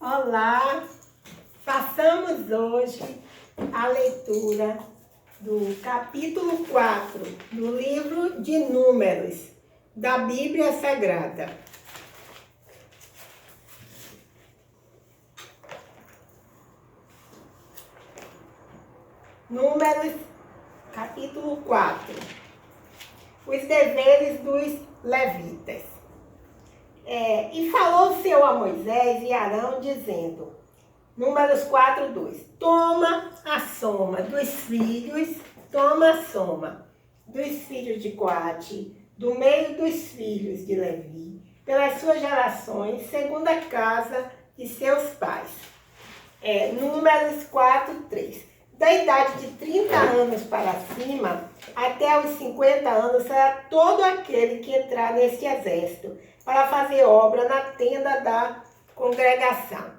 Olá, façamos hoje a leitura do capítulo 4 do livro de Números da Bíblia Sagrada. Números, capítulo 4. Os deveres dos levitas. E falou o Senhor a Moisés e Arão, dizendo, Números 4, 2, toma a soma dos filhos de Coate, do meio dos filhos de Levi, pelas suas gerações, segundo a casa de seus pais. Números 4, 3. Da idade de 30 anos para cima, até os 50 anos, será todo aquele que entrar neste exército, para fazer obra na tenda da congregação.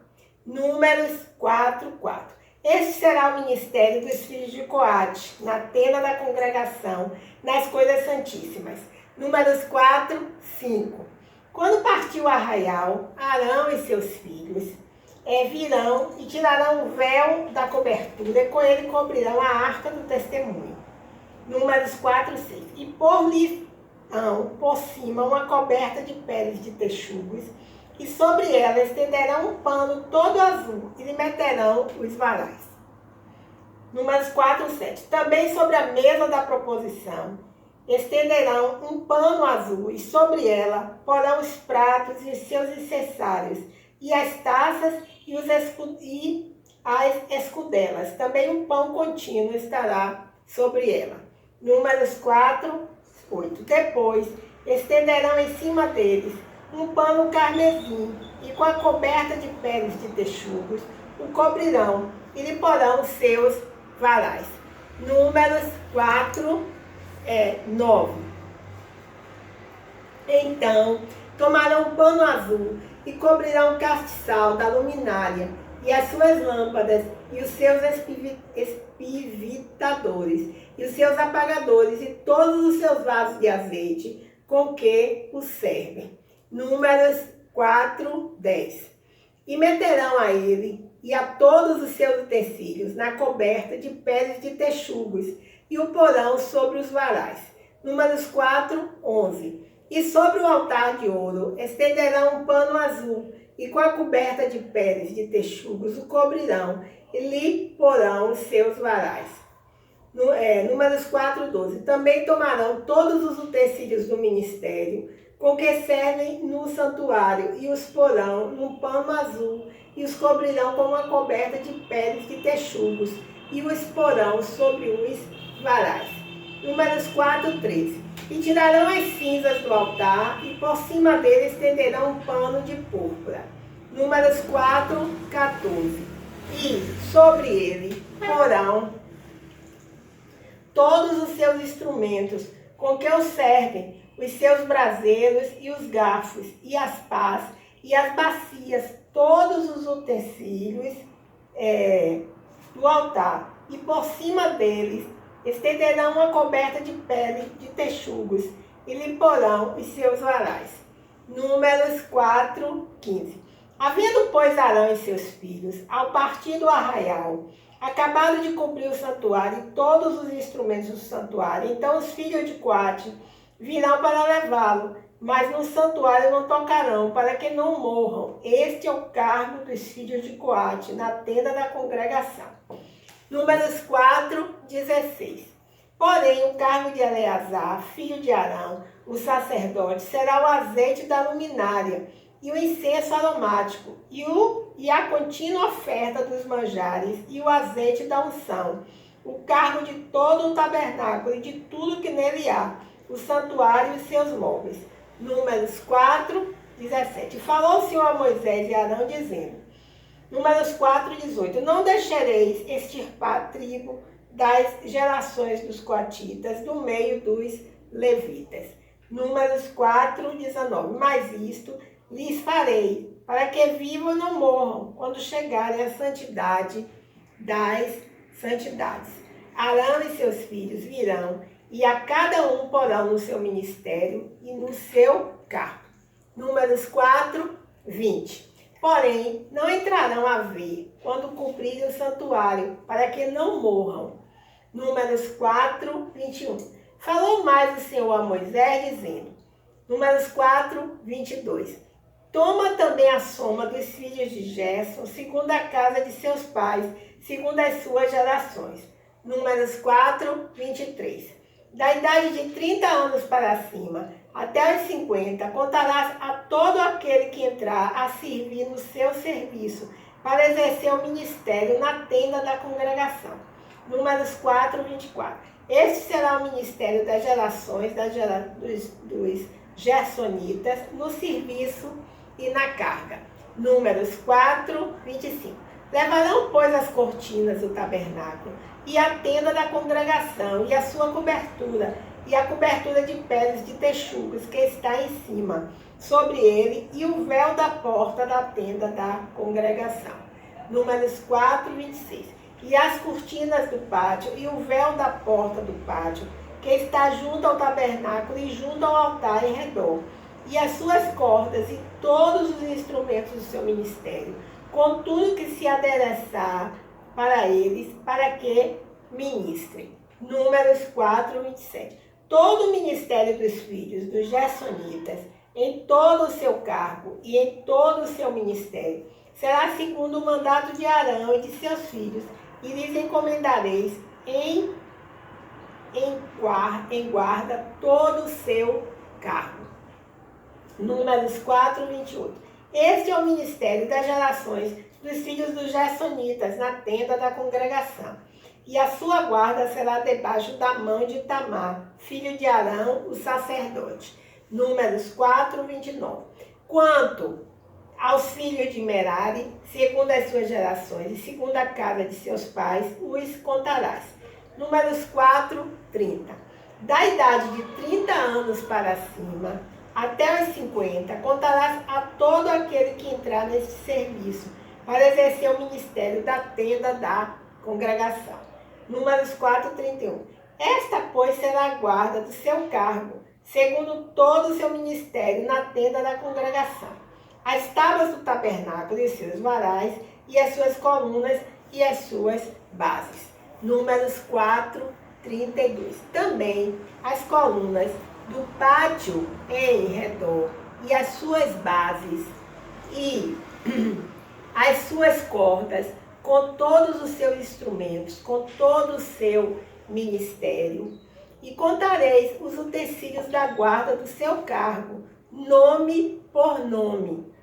Números 4, 4. Este será o ministério dos filhos de Coate, na tenda da congregação, nas coisas santíssimas. Números 4, 5. Quando partiu o arraial, Arão e seus filhos virão e tirarão o véu da cobertura, e com ele cobrirão a arca do testemunho. Números 4, 6. E por-lhe por cima uma coberta de peles de texugos, e sobre ela estenderão um pano todo azul, e lhe meterão os varais. Números 4, 7. Também sobre a mesa da proposição estenderão um pano azul, e sobre ela porão os pratos e os seus incensários, e as taças e as escudelas. Também um pão contínuo estará sobre ela. Números 4, 8. Depois estenderão em cima deles um pano carmesim, e com a coberta de peles de texugos o cobrirão, e lhe porão os seus varais. Números 4, 9. Então tomarão um pano azul e cobrirão o castiçal da luminária e as suas lâmpadas e os seus espivitadores e os seus apagadores e todos os seus vasos de azeite com que o servem. Números 4, 10. E meterão a ele e a todos os seus utensílios na coberta de peles de texugos e o porão sobre os varais. Números 4, 11. E sobre o altar de ouro estenderão um pano azul, e com a coberta de peles de texugos o cobrirão, e lhe porão os seus varais. Números 4, 12. Também tomarão todos os utensílios do ministério, com que servem no santuário, e os porão num pano azul, e os cobrirão com uma coberta de peles de texugos, e os porão sobre os varais. Números 4, 13. E tirarão as cinzas do altar, e por cima dele estenderão um pano de púrpura. Números 4, 14. E sobre ele porão todos os seus instrumentos com que o servem, os seus braseiros e os garfos, e as pás, e as bacias, todos os utensílios do altar. E por cima deles estenderão uma coberta de pele de texugos, e lhe porão os seus varais. Números 4, 15. Havendo, pois, Arão e seus filhos, ao partir do arraial, acabado de cumprir o santuário e todos os instrumentos do santuário, então os filhos de Coate virão para levá-lo, mas no santuário não tocarão, para que não morram. Este é o cargo dos filhos de Coate, na tenda da congregação. Números 4, 16. Porém, o cargo de Eleazar, filho de Arão, o sacerdote, será o azeite da luminária, e o incenso aromático, e a contínua oferta dos manjares, e o azeite da unção, o cargo de todo o tabernáculo e de tudo que nele há, o santuário e seus móveis. Números 4, 17. E falou o Senhor a Moisés e Arão, dizendo, Números 4, 18. Não deixareis extirpar a tribo das gerações dos coatitas do meio dos levitas. Números 4, 19. Mas isto lhes farei, para que vivam e não morram, quando chegarem à santidade das santidades. Arão e seus filhos virão, e a cada um porão no seu ministério e no seu cargo. Números 4, 20. porém não entrarão a ver quando cumprirem o santuário, para que não morram. Números 4, 21. Falou mais o Senhor a Moisés, dizendo, Números 4, 22. Toma também a soma dos filhos de Gerson, segundo a casa de seus pais, segundo as suas gerações. Números 4, 23. Da idade de 30 anos para cima, até os 50, contarás a todo aquele que entrar a servir no seu serviço, para exercer o ministério na tenda da congregação. Números 4, 24. Este será o ministério das gerações dos gersonitas no serviço e na carga. Números 4, 25. Levarão, pois, as cortinas do tabernáculo e a tenda da congregação e a sua cobertura e a cobertura de peles de texugos que está em cima, sobre ele, e o véu da porta da tenda da congregação. Números 4, 26. E as cortinas do pátio e o véu da porta do pátio, que está junto ao tabernáculo e junto ao altar em redor, e as suas cordas e todos os instrumentos do seu ministério, com tudo que se adereçar para eles, para que ministrem. Números 4, 27. Todo o ministério dos filhos dos gersonitas, em todo o seu cargo e em todo o seu ministério, será segundo o mandato de Arão e de seus filhos, e lhes encomendareis em guarda todo o seu cargo. Números 4, 28. Este é o ministério das gerações dos filhos dos gersonitas na tenda da congregação. E a sua guarda será debaixo da mão de Itamar, filho de Arão, o sacerdote. Números 4, 29. Quanto aos filhos de Merari, segundo as suas gerações e segundo a casa de seus pais, os contarás. Números 4, 30. Da idade de 30 anos para cima, até os 50, contarás a todo aquele que entrar neste serviço, para exercer o ministério da tenda da congregação. Números 4, 31. Esta, pois, será a guarda do seu cargo, segundo todo o seu ministério na tenda da congregação. As tábuas do tabernáculo e os seus varais, e as suas colunas e as suas bases. Números 4, 32. Também as colunas do pátio em redor, e as suas bases, e as suas cordas, com todos os seus instrumentos, com todo o seu ministério. E contareis os utensílios da guarda do seu cargo, nome por nome.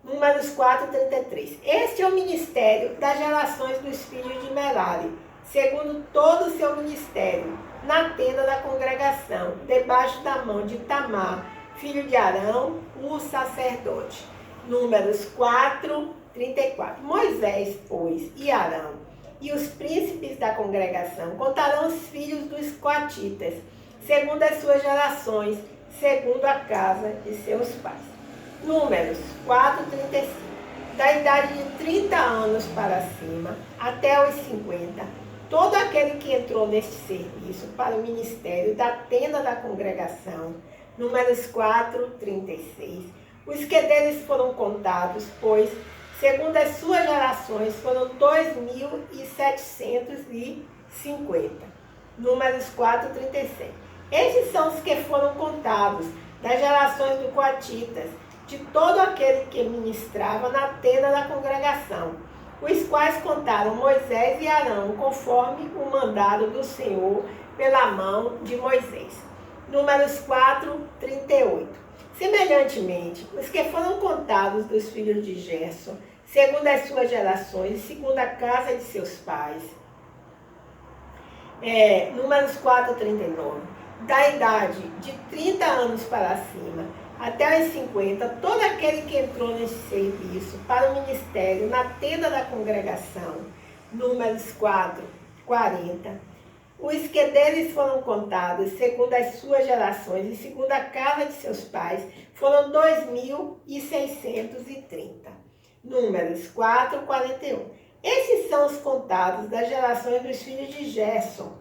Números 4, 33. Este é o ministério das gerações dos filhos de Merari, segundo todo o seu ministério, na tenda da congregação, debaixo da mão de Itamar, filho de Arão, o sacerdote. Números 4, 34. Moisés, pois, e Arão, e os príncipes da congregação, contarão os filhos dos coatitas, segundo as suas gerações, segundo a casa de seus pais. Números 4, 35. Da idade de 30 anos para cima, até os 50, todo aquele que entrou neste serviço para o ministério da tenda da congregação. Números 4, 36. Os que deles foram contados, pois, segundo as suas gerações, foram 2.750. Números 4, 36. Estes são os que foram contados das gerações dos coatitas, de todo aquele que ministrava na tenda da congregação, os quais contaram Moisés e Arão, conforme o mandado do Senhor pela mão de Moisés. Números 4, 38. Semelhantemente, os que foram contados dos filhos de Gerson, segundo as suas gerações, segundo a casa de seus pais. Números 4, 39. Da idade de 30 anos para cima, até os 50, todo aquele que entrou nesse serviço para o ministério na tenda da congregação. Números 4, 40. Os que deles foram contados, segundo as suas gerações e segundo a casa de seus pais, foram 2.630. Números 4, 41. Esses são os contados das gerações dos filhos de Gerson,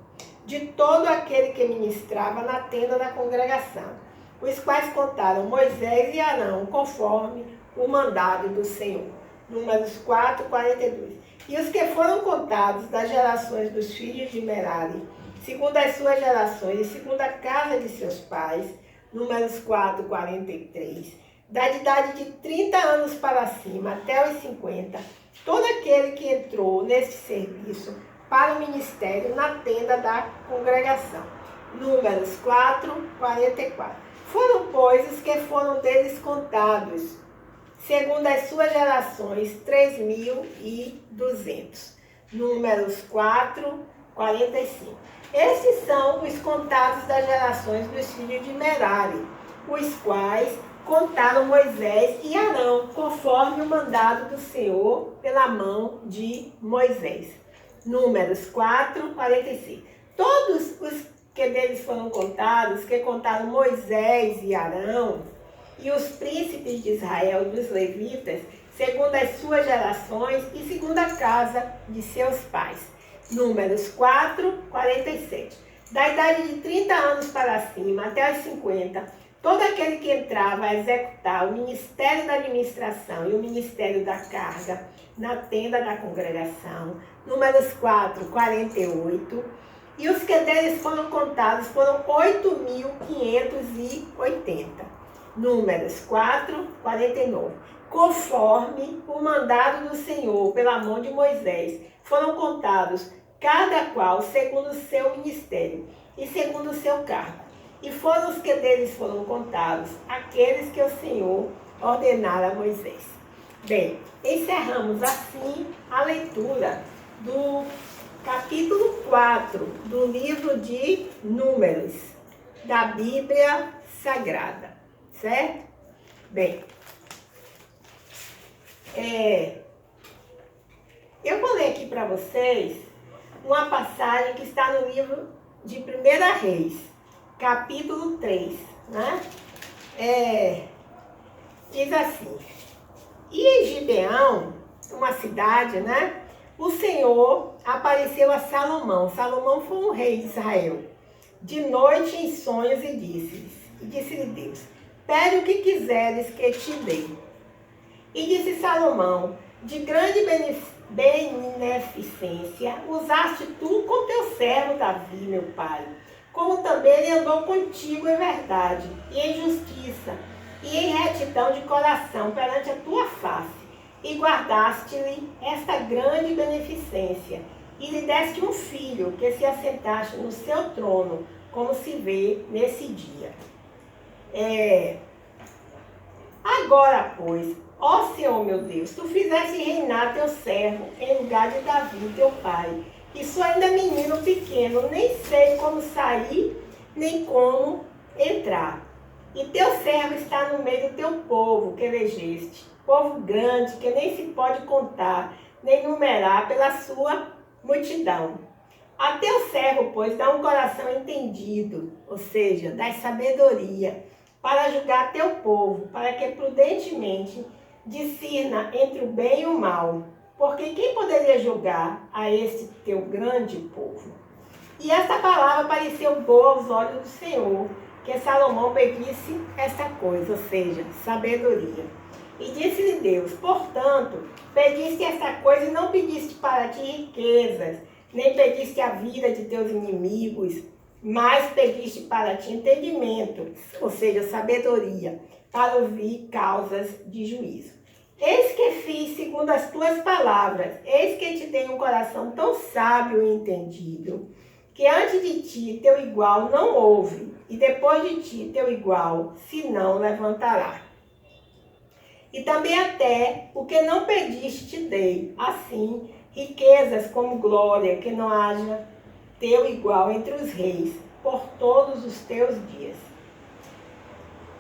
de todo aquele que ministrava na tenda da congregação, os quais contaram Moisés e Arão, conforme o mandado do Senhor. Números 4, 42. E os que foram contados das gerações dos filhos de Merari, segundo as suas gerações e segundo a casa de seus pais, Números 4, 43, da idade de 30 anos para cima até os 50, todo aquele que entrou nesse serviço para o ministério na tenda da congregação. Números 4, 44. Foram, pois, os que foram deles contados, segundo as suas gerações, 3.200. Números 4, 45. Estes são os contados das gerações dos filhos de Merari, os quais contaram Moisés e Arão, conforme o mandado do Senhor pela mão de Moisés. Números 4, 46. Todos os que deles foram contados, que contaram Moisés e Arão, e os príncipes de Israel, dos levitas, segundo as suas gerações e segundo a casa de seus pais. Números 4, 47. Da idade de 30 anos para cima até os 50, todo aquele que entrava a executar o ministério da administração e o ministério da carga na tenda da congregação. Números 4, 48. E os que deles foram contados foram 8.580. Números 4, 49. Conforme o mandado do Senhor pela mão de Moisés, foram contados cada qual segundo o seu ministério e segundo o seu cargo. E foram os que deles foram contados, aqueles que o Senhor ordenara a Moisés. Bem, encerramos assim a leitura do capítulo 4 do livro de Números, da Bíblia Sagrada, certo? Bem, eu vou ler aqui para vocês uma passagem que está no livro de 1 Reis, capítulo 3, né? Diz assim: e em Gibeão, uma cidade, né? O Senhor apareceu a Salomão. Salomão foi um rei de Israel. De noite em sonhos e disse-lhe Deus: pede o que quiseres que te dê. E disse Salomão: de grande beneficência usaste tu com teu servo Davi, meu pai, como também ele andou contigo em verdade, e em justiça, e em retidão de coração perante a tua face, e guardaste-lhe esta grande beneficência, e lhe deste um filho, que se assentaste no seu trono, como se vê nesse dia. Agora, pois, ó Senhor meu Deus, tu fizeste reinar teu servo em lugar de Davi, teu pai, e sou ainda menino pequeno, nem sei como sair, nem como entrar. E teu servo está no meio do teu povo que elegeste, povo grande que nem se pode contar, nem numerar pela sua multidão. A teu servo, pois, dá um coração entendido, ou seja, dá sabedoria, para julgar teu povo, para que prudentemente discirna entre o bem e o mal. Porque quem poderia julgar a este teu grande povo? E esta palavra pareceu boa aos olhos do Senhor, que Salomão pedisse esta coisa, ou seja, sabedoria. E disse-lhe Deus: portanto, pediste esta coisa e não pediste para ti riquezas, nem pediste a vida de teus inimigos, mas pediste para ti entendimento, ou seja, sabedoria, para ouvir causas de juízo. Eis que fiz segundo as tuas palavras, eis que te dei um coração tão sábio e entendido, que antes de ti teu igual não houve, e depois de ti teu igual se não levantará. E também até o que não pediste te dei, assim, riquezas como glória, que não haja teu igual entre os reis, por todos os teus dias.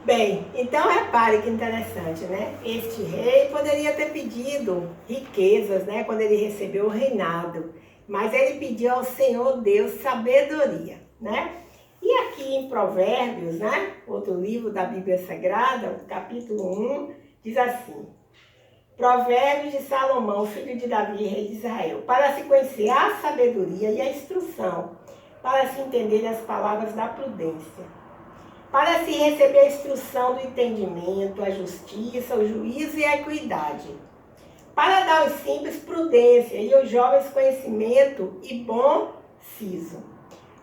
Bem, então repare que interessante, né? Este rei poderia ter pedido riquezas, né? Quando ele recebeu o reinado, mas ele pediu ao Senhor Deus sabedoria, né? E aqui em Provérbios, né? Outro livro da Bíblia Sagrada, o capítulo 1, diz assim: Provérbios de Salomão, filho de Davi, rei de Israel, para se conhecer a sabedoria e a instrução, para se entender as palavras da prudência. para se receber a instrução do entendimento, a justiça, o juízo e a equidade, para dar aos simples prudência e aos jovens conhecimento e bom siso,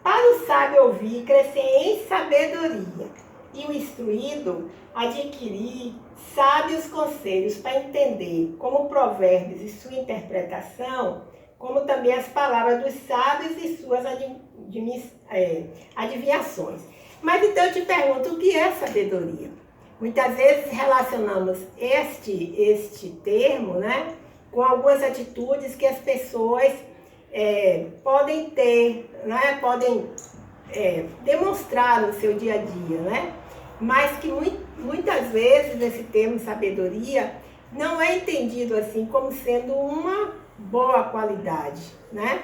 para o sábio ouvir, crescer em sabedoria, e o instruído adquirir sábios conselhos para entender como provérbios e sua interpretação, como também as palavras dos sábios e suas adivinhações. Mas então eu te pergunto, o que é sabedoria? Muitas vezes relacionamos este termo, né, com algumas atitudes que as pessoas podem ter, né, podem demonstrar no seu dia a dia, né? Mas que muitas vezes esse termo sabedoria não é entendido assim como sendo uma boa qualidade, né?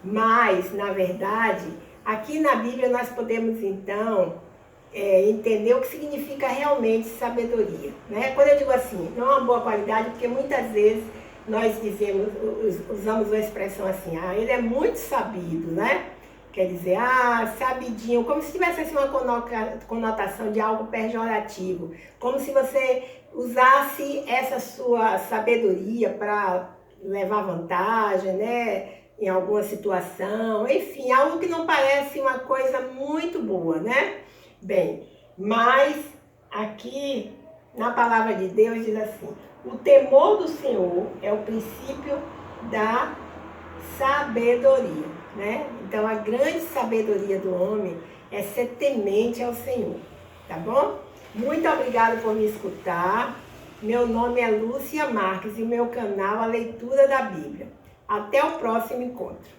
Mas, na verdade, aqui na Bíblia nós podemos então entender o que significa realmente sabedoria, né? Quando eu digo assim, não é uma boa qualidade, porque muitas vezes nós usamos uma expressão assim, ele é muito sabido, né? Quer dizer, sabidinho, como se tivesse assim, uma conotação de algo pejorativo, como se você usasse essa sua sabedoria para levar vantagem, né, em alguma situação, enfim, algo que não parece uma coisa muito boa, né? Bem, mas aqui na palavra de Deus diz assim, o temor do Senhor é o princípio da sabedoria, né? Então a grande sabedoria do homem é ser temente ao Senhor, tá bom? Muito obrigada por me escutar. Meu nome é Lúcia Marques e meu canal A Leitura da Bíblia. Até o próximo encontro.